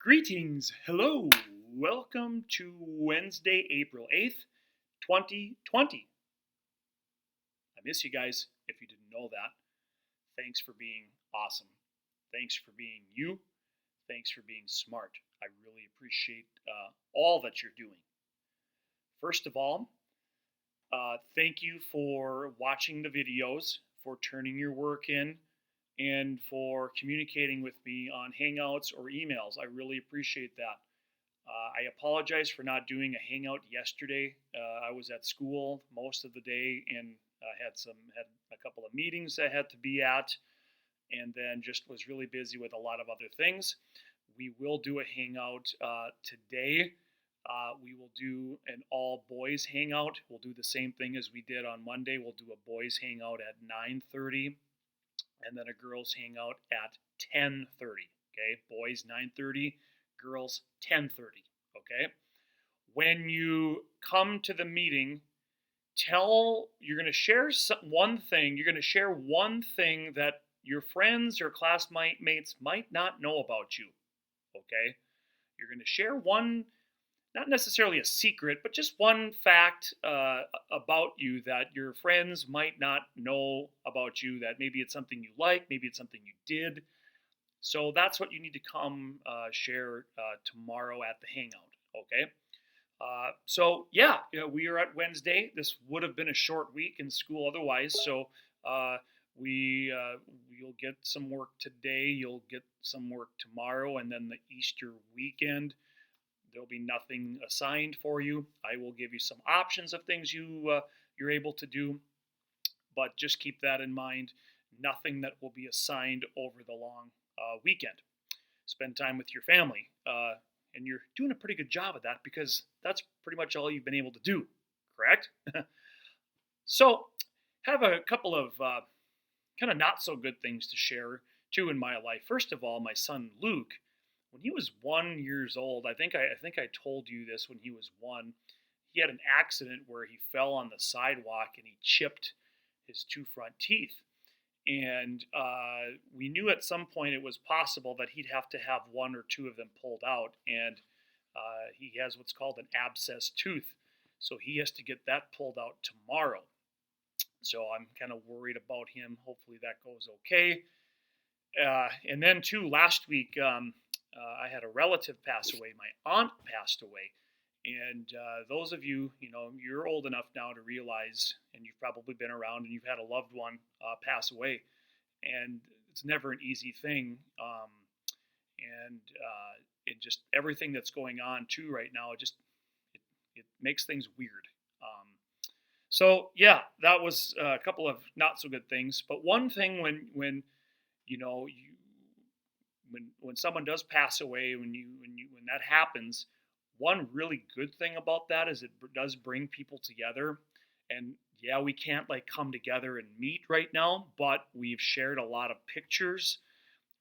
Greetings, hello, welcome to Wednesday, April 8th, 2020. I miss you guys if you didn't know that. Thanks for being awesome. Thanks for being you. Thanks for being smart. I really appreciate all that you're doing. First of all, thank you for watching the videos, for turning your work in, and for communicating with me on Hangouts or emails. I really appreciate that. I apologize for not doing a hangout yesterday. I was at school most of the day and had a couple of meetings I had to be at, and then just was really busy with a lot of other things. We will do a hangout today. We will do an all boys hangout. We'll do the same thing as we did on Monday. We'll do a boys hangout at 9:30, and then a girls hangout at 10:30. Okay, boys 9:30. Girls 10:30. Okay, when you come to the meeting, you're going to share one thing. You're going to share one thing that your friends or classmates might not know about you. Okay, you're going to share one, not necessarily a secret, but just one fact about you that your friends might not know about you. That maybe it's something you like, maybe it's something you did. So that's what you need to come share tomorrow at the hangout, okay? We are at Wednesday. This would have been a short week in school otherwise, so you'll get some work today, you'll get some work tomorrow, and then the Easter weekend, there'll be nothing assigned for you. I will give you some options of things you're able to do, but just keep that in mind. Nothing that will be assigned over the long weekend. Spend time with your family, and you're doing a pretty good job of that because that's pretty much all you've been able to do, correct? So, have a couple of kind of not so good things to share too in my life. First of all, my son Luke, when he was 1 year old, I think I told you this when he was one. He had an accident where he fell on the sidewalk and he chipped his two front teeth. And we knew at some point it was possible that he'd have to have one or two of them pulled out. And he has what's called an abscess tooth. So he has to get that pulled out tomorrow. So I'm kind of worried about him. Hopefully that goes okay. And then too, last week, I had a relative pass away. My aunt passed away. And those of you, you're old enough now to realize, and you've probably been around and you've had a loved one pass away. And it's never an easy thing. It just, everything that's going on too right now, it makes things weird. That was a couple of not so good things. But one thing when someone does pass away, when that happens, one really good thing about that is it does bring people together. And yeah, we can't come together and meet right now, but we've shared a lot of pictures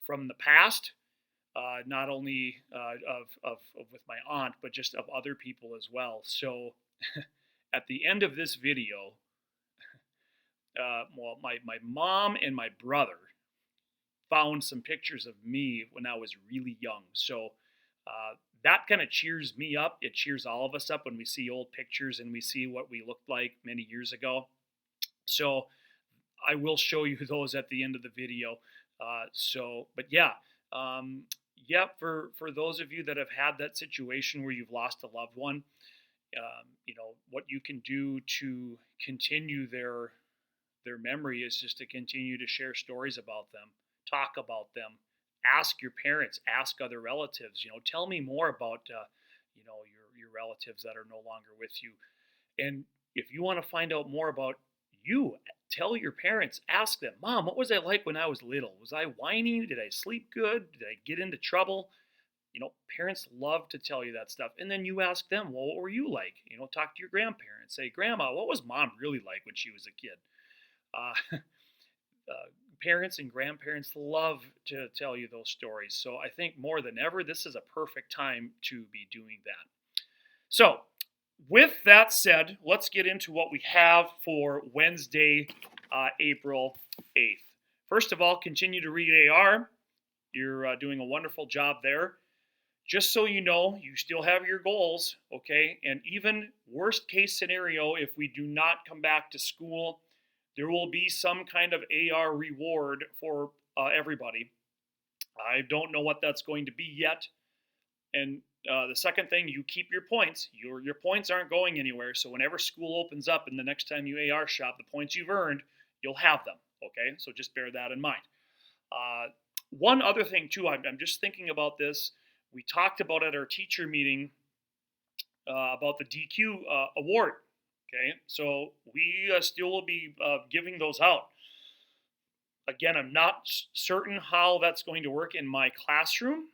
from the past, not only of with my aunt, but just of other people as well. So at the end of this video, my mom and my brother found some pictures of me when I was really young. So that kind of cheers me up. It cheers all of us up when we see old pictures and we see what we looked like many years ago. So I will show you those at the end of the video. For those of you that have had that situation where you've lost a loved one, what you can do to continue their memory is just to continue to share stories about them, talk about them, ask your parents, ask other relatives, tell me more about, your relatives that are no longer with you. And if you want to find out more about you, tell your parents, ask them, Mom, what was I like when I was little? Was I whiny? Did I sleep good? Did I get into trouble? Parents love to tell you that stuff. And then you ask them, well, what were you like? Talk to your grandparents. Say, Grandma, what was Mom really like when she was a kid? Parents and grandparents love to tell you those stories. So I think more than ever, this is a perfect time to be doing that. So with that said, let's get into what we have for Wednesday, April 8th. First of all, continue to read AR. You're doing a wonderful job there. just so you know, you still have your goals, okay? And even worst case scenario, if we do not come back to school, there will be some kind of AR reward for everybody. I don't know what that's going to be yet. And the second thing, you keep your points. Your points aren't going anywhere. So whenever school opens up and the next time you AR shop, the points you've earned, you'll have them. Okay, so just bear that in mind. One other thing too, I'm just thinking about this. We talked about at our teacher meeting about the DQ award. Okay, so we still will be giving those out. Again, I'm not certain how that's going to work in my classroom,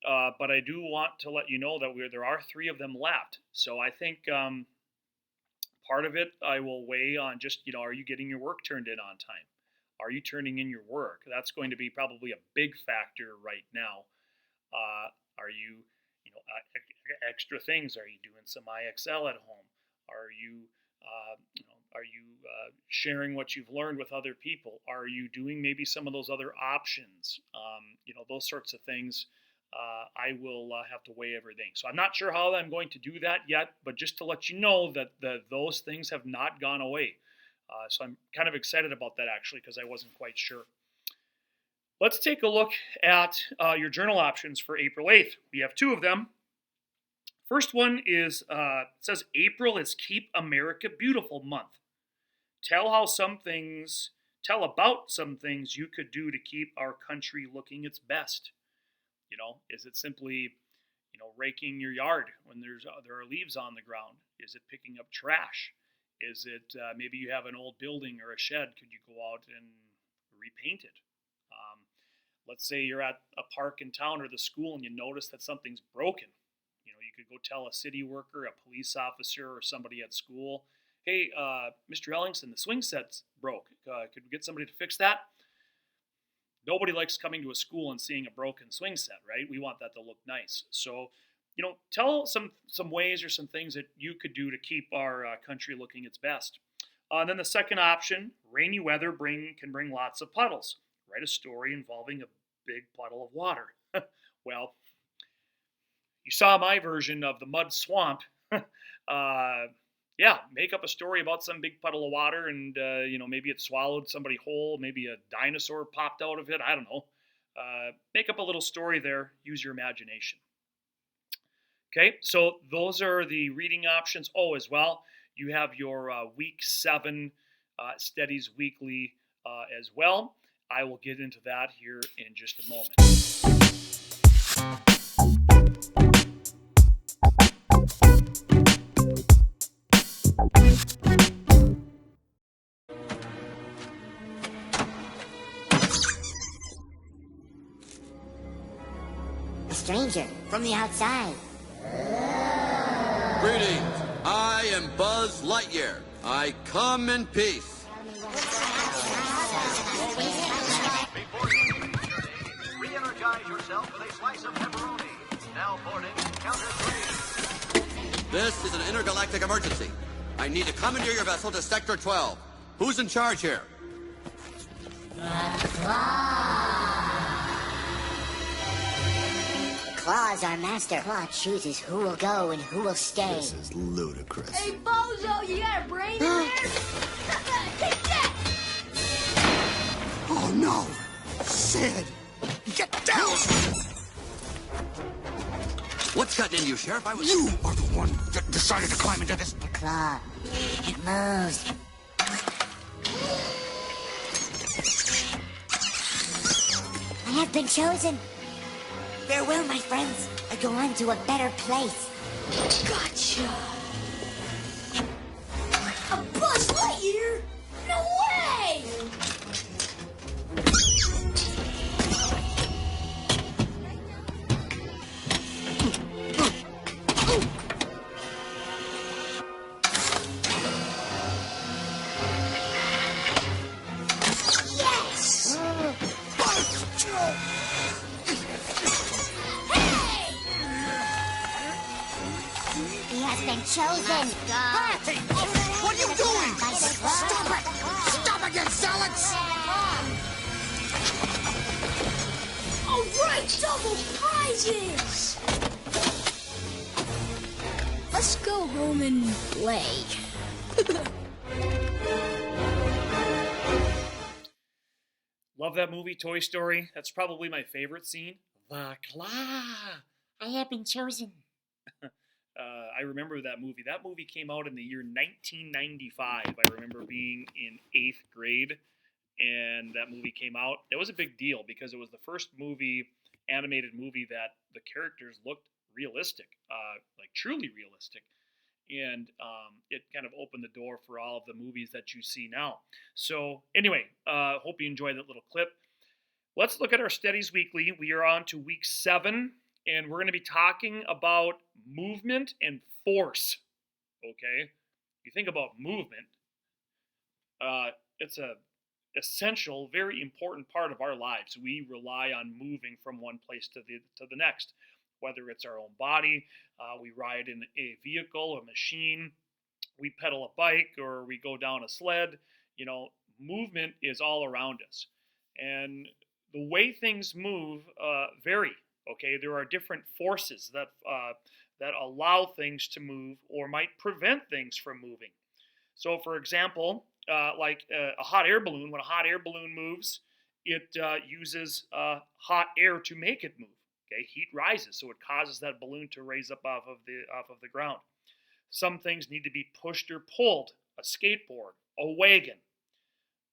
but I do want to let you know that there are 3 of them left. So I think part of it I will weigh on just, are you getting your work turned in on time? Are you turning in your work? That's going to be probably a big factor right now. Are you, extra things? Are you doing some IXL at home? Are you, sharing what you've learned with other people? Are you doing maybe some of those other options? Those sorts of things. I will have to weigh everything. So I'm not sure how I'm going to do that yet, but just to let you know that those things have not gone away. So I'm kind of excited about that actually, because I wasn't quite sure. Let's take a look at your journal options for April 8th. We have 2 of them. First one is, it says April is Keep America Beautiful month. Tell about some things you could do to keep our country looking its best. Is it simply, raking your yard when there are leaves on the ground? Is it picking up trash? Is it maybe you have an old building or a shed? Could you go out and repaint it? Let's say you're at a park in town or the school and you notice that something's broken. You could go tell a city worker, a police officer, or somebody at school, hey, Mr. Ellingson, the swing set's broke. Could we get somebody to fix that? Nobody likes coming to a school and seeing a broken swing set, right? We want that to look nice. So, tell some ways or some things that you could do to keep our country looking its best. And then the second option, rainy weather can bring lots of puddles. Write a story involving a big puddle of water. Well, you saw my version of the mud swamp. Make up a story about some big puddle of water and, maybe it swallowed somebody whole. Maybe a dinosaur popped out of it. I don't know. Make up a little story there. Use your imagination. Okay, so those are the reading options. Oh, as well, you have your week 7 studies weekly as well. I will get into that here in just a moment. A stranger from the outside. Greetings. I am Buzz Lightyear. I come in peace. Re-energize yourself with a slice of pepperoni. Now boarding counter 3. This is an intergalactic emergency. I need to commandeer your vessel to Sector 12. Who's in charge here? Claw is our master. Claw chooses who will go and who will stay. This is ludicrous. Hey, Bozo, you got a brain in there? Take that! Oh, no. Sid, get down! What's gotten into you, Sheriff? You are the one that decided to climb into this. The claw. It moves. I have been chosen. Farewell, my friends. I go on to a better place. Gotcha! A Buzz Lightyear? No way! Yes! He has been chosen. Hey, what are you doing? By the claw. Stop it! Stop again, zealots! All right, double prizes! just go home and play. Love that movie, Toy Story. That's probably my favorite scene. The claw. I have been chosen. I remember that movie. That movie came out in the year 1995. I remember being in 8th grade, and that movie came out. It was a big deal because it was the first animated movie that the characters looked realistic, like truly realistic. And it kind of opened the door for all of the movies that you see now. So anyway, hope you enjoyed that little clip. Let's look at our Studies Weekly. We are on to week 7, and we're going to be talking about movement and force. Okay? You think about movement, it's a essential, very important part of our lives. We rely on moving from one place to the next, whether it's our own body, we ride in a vehicle, a machine, we pedal a bike, or we go down a sled. Movement is all around us. And the way things move vary. Okay, there are different forces that allow things to move or might prevent things from moving. So, for example, like a hot air balloon, when a hot air balloon moves, it uses hot air to make it move. Okay, heat rises, so it causes that balloon to raise up off of the ground. Some things need to be pushed or pulled. A skateboard, a wagon.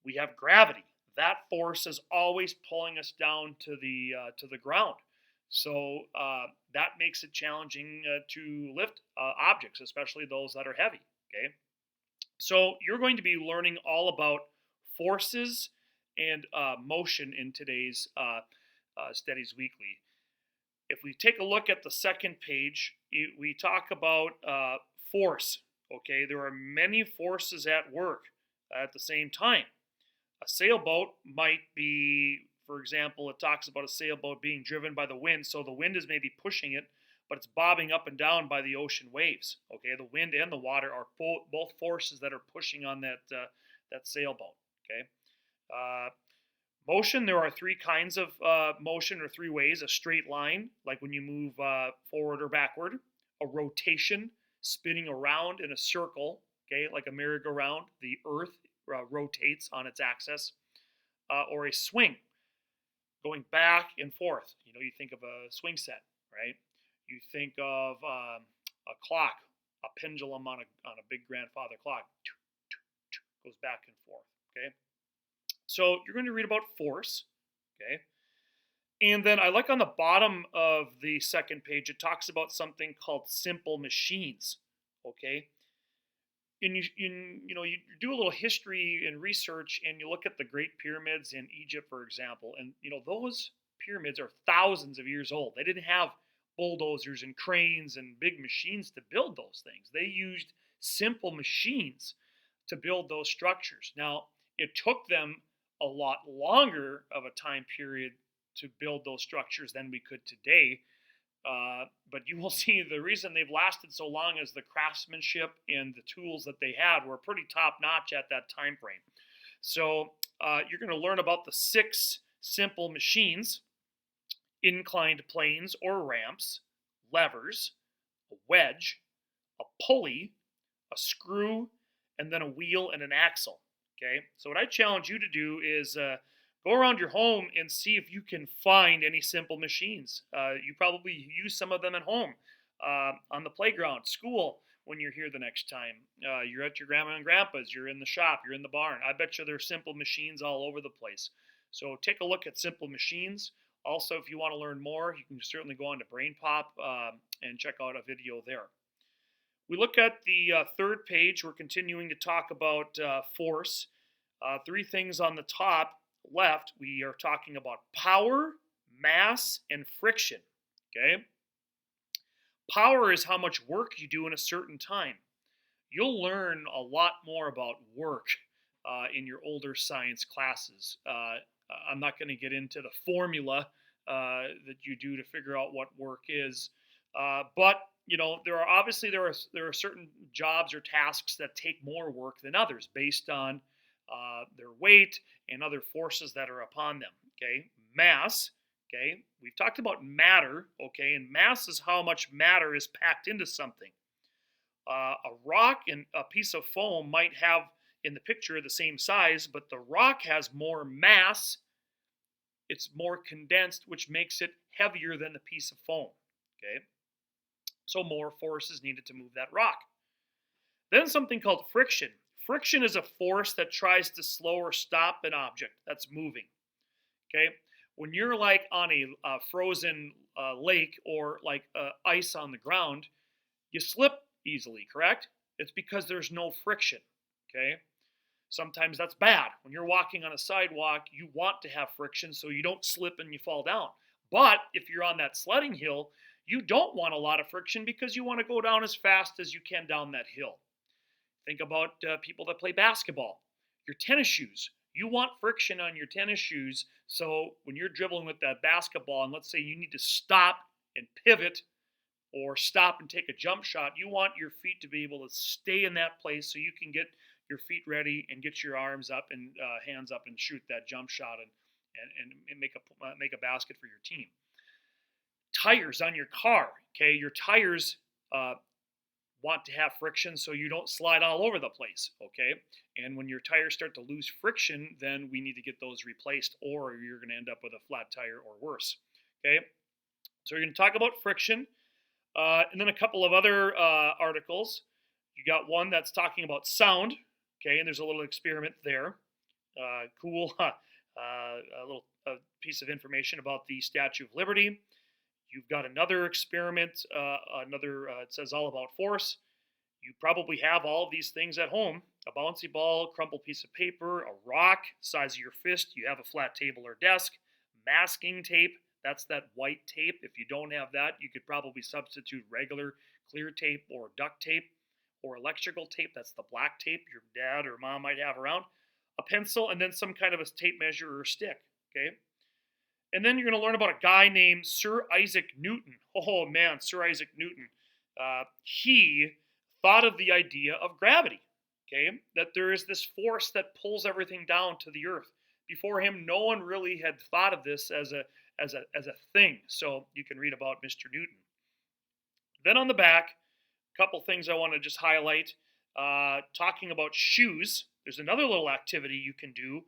We have gravity. That force is always pulling us down to the ground. So that makes it challenging to lift objects, especially those that are heavy. Okay, so you're going to be learning all about forces and motion in today's Studies Weekly. If we take a look at the second page, we talk about force. Okay, there are many forces at work at the same time. A sailboat might be, for example, it talks about a sailboat being driven by the wind, so the wind is maybe pushing it, but it's bobbing up and down by the ocean waves. Okay, the wind and the water are both forces that are pushing on that sailboat. Okay, motion, there are 3 kinds of motion, or 3 ways. A straight line, like when you move forward or backward. A rotation, spinning around in a circle, okay, like a merry-go-round. The earth rotates on its axis. Or a swing, going back and forth. You think of a swing set, right? You think of a clock, a pendulum on a big grandfather clock. Goes back and forth, okay? So you're going to read about force, okay? And then I like on the bottom of the second page, it talks about something called simple machines, okay? And you do a little history and research, and you look at the Great Pyramids in Egypt, for example, and those pyramids are thousands of years old. They didn't have bulldozers and cranes and big machines to build those things. They used simple machines to build those structures. Now, it took them a lot longer of a time period to build those structures than we could today. But you will see the reason they've lasted so long is the craftsmanship and the tools that they had were pretty top notch at that time frame. So you're going to learn about the 6 simple machines: inclined planes or ramps, levers, a wedge, a pulley, a screw, and then a wheel and an axle. Okay, so what I challenge you to do is go around your home and see if you can find any simple machines. You probably use some of them at home, on the playground, school, when you're here the next time. You're at your grandma and grandpa's, you're in the shop, you're in the barn. I bet you there's simple machines all over the place. So take a look at simple machines. Also, if you want to learn more, you can certainly go on to Brain Pop and check out a video there. We look at the third page. We're continuing to talk about force. 3 things on the top left. We are talking about power, mass, and friction. Okay? Power is how much work you do in a certain time. You'll learn a lot more about work in your older science classes. I'm not going to get into the formula that you do to figure out what work is, but there are certain jobs or tasks that take more work than others based on their weight and other forces that are upon them. Okay, mass. Okay, we've talked about matter. Okay, and mass is how much matter is packed into something. A rock and a piece of foam might have in the picture the same size, but the rock has more mass. It's more condensed, which makes it heavier than the piece of foam. Okay, so more force is needed to move that rock. Then something called friction. Friction is a force that tries to slow or stop an object that's moving. Okay, when you're like on a frozen lake or like ice on the ground, you slip easily, correct? It's because there's no friction. Okay, sometimes that's bad. When you're walking on a sidewalk, you want to have friction so you don't slip and you fall down. But if you're on that sledding hill, you don't want a lot of friction because you want to go down as fast as you can down that hill. Think about people that play basketball. Your tennis shoes. You want friction on your tennis shoes, so when you're dribbling with that basketball, and let's say you need to stop and pivot or stop and take a jump shot, you want your feet to be able to stay in that place so you can get your feet ready and get your arms up and hands up and shoot that jump shot and make a basket for your team. Tires on your car. Okay, your tires want to have friction so you don't slide all over the place, okay? And when your tires start to lose friction, then we need to get those replaced, or you're going to end up with a flat tire or worse, okay? So we're going to talk about friction, and then a couple of other articles. You got one that's talking about sound, okay, and there's a little experiment there. Cool, a little piece of information about the Statue of Liberty. You've got another experiment, it says all about force. You probably have all of these things at home. A bouncy ball, crumpled piece of paper, a rock, size of your fist. You have a flat table or desk. Masking tape, that's that white tape. If you don't have that, you could probably substitute regular clear tape or duct tape or electrical tape. That's the black tape your dad or mom might have around. A pencil, and then some kind of a tape measure or stick, okay? And then you're going to learn about a guy named Sir Isaac Newton. Oh man, Sir Isaac Newton. He thought of the idea of gravity, okay? That there is this force that pulls everything down to the earth. Before him, no one really had thought of this as a thing. So you can read about Mr. Newton. Then on the back, a couple things I want to just highlight. Talking about shoes, there's another little activity you can do.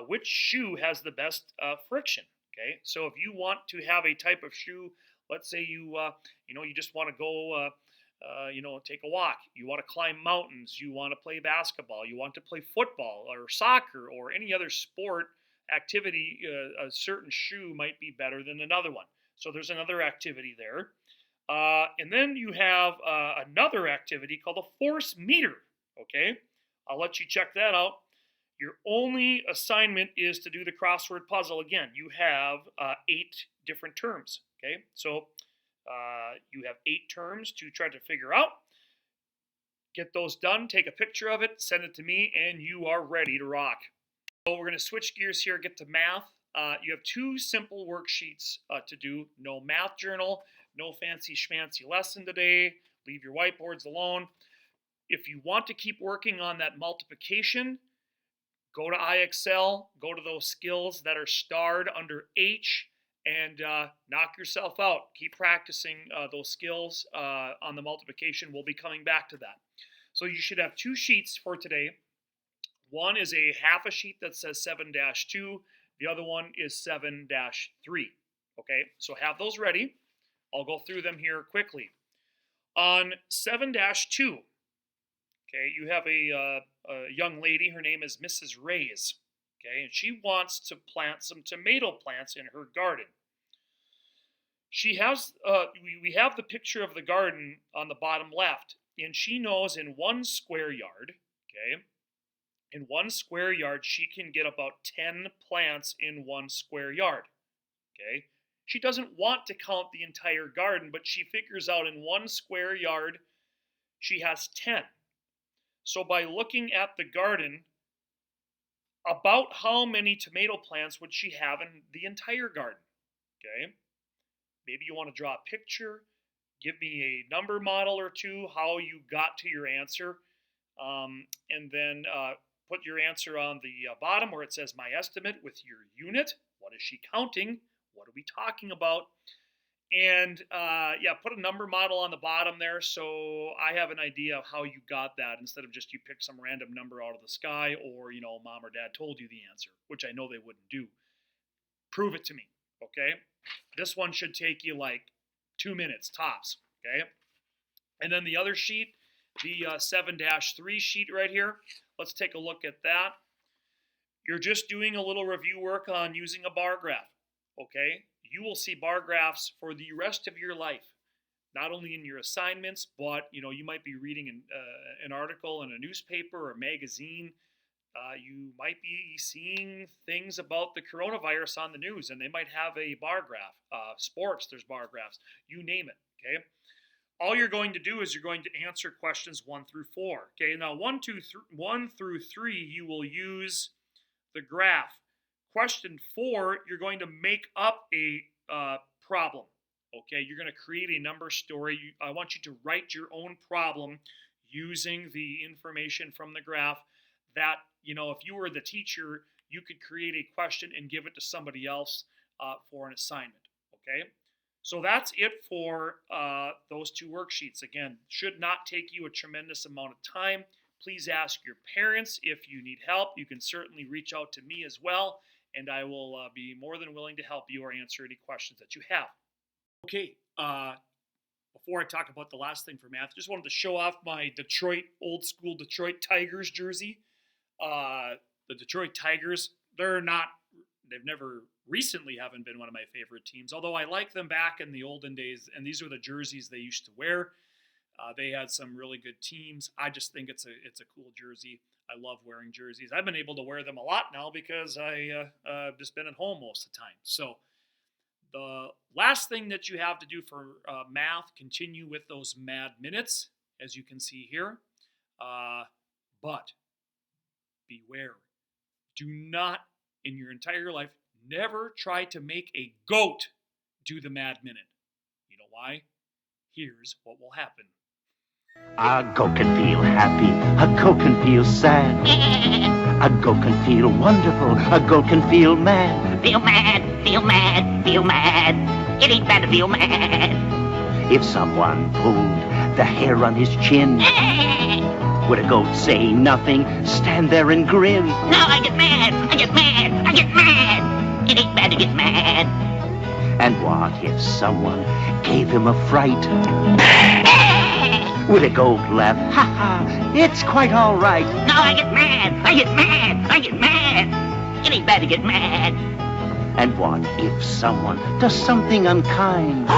Which shoe has the best friction? Okay, so if you want to have a type of shoe, let's say you just want to go, take a walk. You want to climb mountains. You want to play basketball. You want to play football or soccer or any other sport activity. A certain shoe might be better than another one. So there's another activity there. And then you have another activity called a force meter. Okay, I'll let you check that out. Your only assignment is to do the crossword puzzle. Again, you have 8 different terms, okay? So you have 8 terms to try to figure out. Get those done, take a picture of it, send it to me, and you are ready to rock. So we're going to switch gears here, get to math. You have 2 simple worksheets to do. No math journal, no fancy schmancy lesson today. Leave your whiteboards alone. If you want to keep working on that multiplication, go to iExcel, go to those skills that are starred under H, and knock yourself out. Keep practicing those skills on the multiplication. We'll be coming back to that. So you should have 2 sheets for today. One is a half a sheet that says 7-2. The other one is 7-3. Okay, so have those ready. I'll go through them here quickly. On 7-2, okay, you have a young lady. Her name is Mrs. Reyes. Okay, and she wants to plant some tomato plants in her garden. She has, we have the picture of the garden on the bottom left, and she knows in 1 square yard, okay, in 1 square yard, she can get about 10 plants in 1 square yard, okay. She doesn't want to count the entire garden, but she figures out in 1 square yard, she has 10. So by looking at the garden, about how many tomato plants would she have in the entire garden? Okay. Maybe you want to draw a picture. Give me a number model or 2, how you got to your answer. And then put your answer on the bottom where it says my estimate with your unit. What is she counting? What are we talking about? And put a number model on the bottom there so I have an idea of how you got that instead of just you pick some random number out of the sky or, mom or dad told you the answer, which I know they wouldn't do. Prove it to me, okay? This one should take you like 2 minutes tops, okay? And then the other sheet, the 7-3 sheet right here, let's take a look at that. You're just doing a little review work on using a bar graph, okay? You will see bar graphs for the rest of your life, not only in your assignments, but you might be reading an article in a newspaper or magazine. You might be seeing things about the coronavirus on the news, and they might have a bar graph. Sports, there's bar graphs. You name it, okay? All you're going to do is you're going to answer questions 1 through 4. Okay, now 1 through 3, you will use the graph. Question 4, you're going to make up a problem. Okay, you're going to create a number story. I want you to write your own problem using the information from the graph that, if you were the teacher, you could create a question and give it to somebody else for an assignment. Okay, so that's it for those 2 worksheets. Again, should not take you a tremendous amount of time. Please ask your parents if you need help. You can certainly reach out to me as well, and I will be more than willing to help you or answer any questions that you have. Okay, before I talk about the last thing for math, just wanted to show off my old school Detroit Tigers jersey. The Detroit Tigers, they've never recently haven't been one of my favorite teams, although I like them back in the olden days, and these are the jerseys they used to wear. They had some really good teams. I just think it's a cool jersey. I love wearing jerseys. I've been able to wear them a lot now because I've just been at home most of the time. So the last thing that you have to do for math, continue with those mad minutes, as you can see here. But beware. Do not, in your entire life, never try to make a goat do the mad minute. You know why? Here's what will happen. A goat can feel happy, a goat can feel sad. A goat can feel wonderful, a goat can feel mad. Feel mad, feel mad, feel mad. It ain't bad to feel mad. If someone pulled the hair on his chin, would a goat say nothing, stand there and grin? No, I get mad, I get mad, I get mad. It ain't bad to get mad. And what if someone gave him a fright? Would a goat laugh, ha ha, it's quite all right? No, I get mad, I get mad, I get mad. It ain't bad to get mad. And what if someone does something unkind?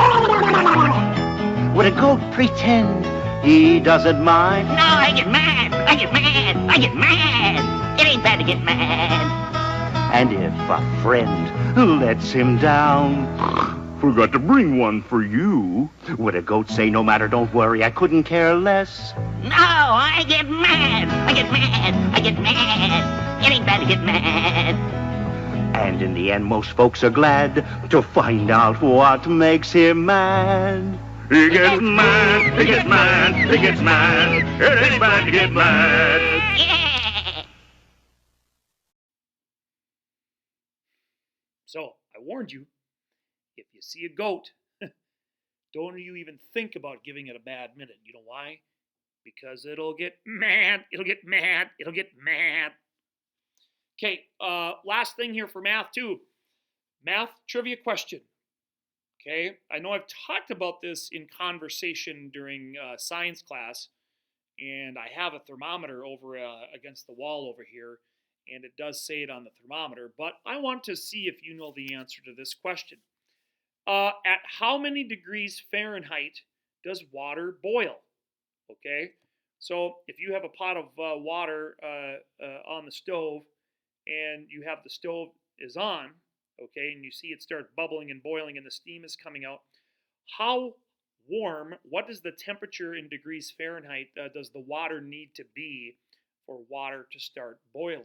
Would a goat pretend he doesn't mind? No, I get mad, I get mad, I get mad. It ain't bad to get mad. And if a friend lets him down, forgot to bring one for you, would a goat say, no matter, don't worry, I couldn't care less? No, I get mad, I get mad, I get mad. It ain't bad to get mad. And in the end, most folks are glad to find out what makes him mad. He gets mad, he gets mad, he gets mad. It ain't bad to get mad. Yeah. So, I warned you, if you see a goat, don't you even think about giving it a bad minute. You know why? Because it'll get mad, it'll get mad, it'll get mad. Okay, last thing here for math too. Math trivia question. Okay, I know I've talked about this in conversation during science class, and I have a thermometer over against the wall over here, and it does say it on the thermometer, but I want to see if you know the answer to this question. At how many degrees Fahrenheit does water boil? Okay, so if you have a pot of water on the stove, and you have the stove is on, okay, and you see it start bubbling and boiling and the steam is coming out, how warm, what is the temperature in degrees Fahrenheit does the water need to be for water to start boiling?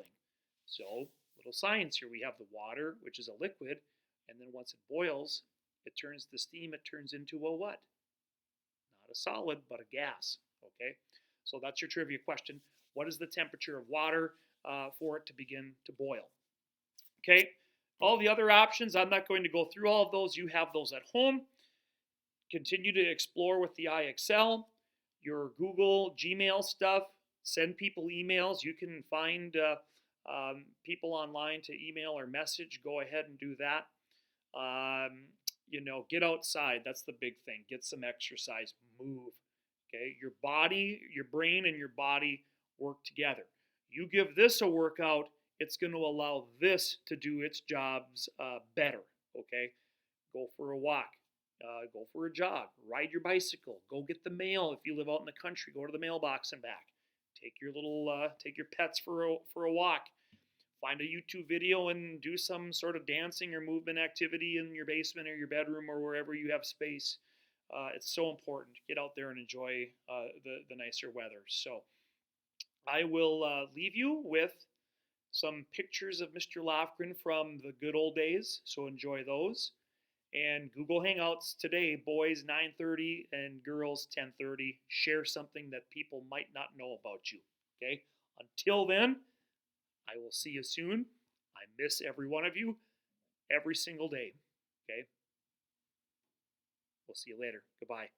So, little science here. We have the water, which is a liquid, and then once it boils, it turns the steam, it turns into a what? Not a solid, but a gas, okay? So that's your trivia question. What is the temperature of water for it to begin to boil? Okay, all the other options, I'm not going to go through all of those. You have those at home. continue to explore with the iXL, your Google, Gmail stuff. Send people emails. You can find people online to email or message. Go ahead and do that. Get outside. That's the big thing. Get some exercise. Move. Okay, your body, your brain, and your body work together. You give this a workout, it's going to allow this to do its jobs better. Okay, go for a walk. Go for a jog. Ride your bicycle. Go get the mail. If you live out in the country, go to the mailbox and back. Take your pets for a walk. Find a YouTube video and do some sort of dancing or movement activity in your basement or your bedroom or wherever you have space. It's so important. Get out there and enjoy the nicer weather. So I will leave you with some pictures of Mr. Lofgren from the good old days. So enjoy those. And Google Hangouts today, boys 9:30 and girls 10:30. Share something that people might not know about you. Okay? Until then, I will see you soon. I miss every one of you every single day. Okay? We'll see you later. Goodbye.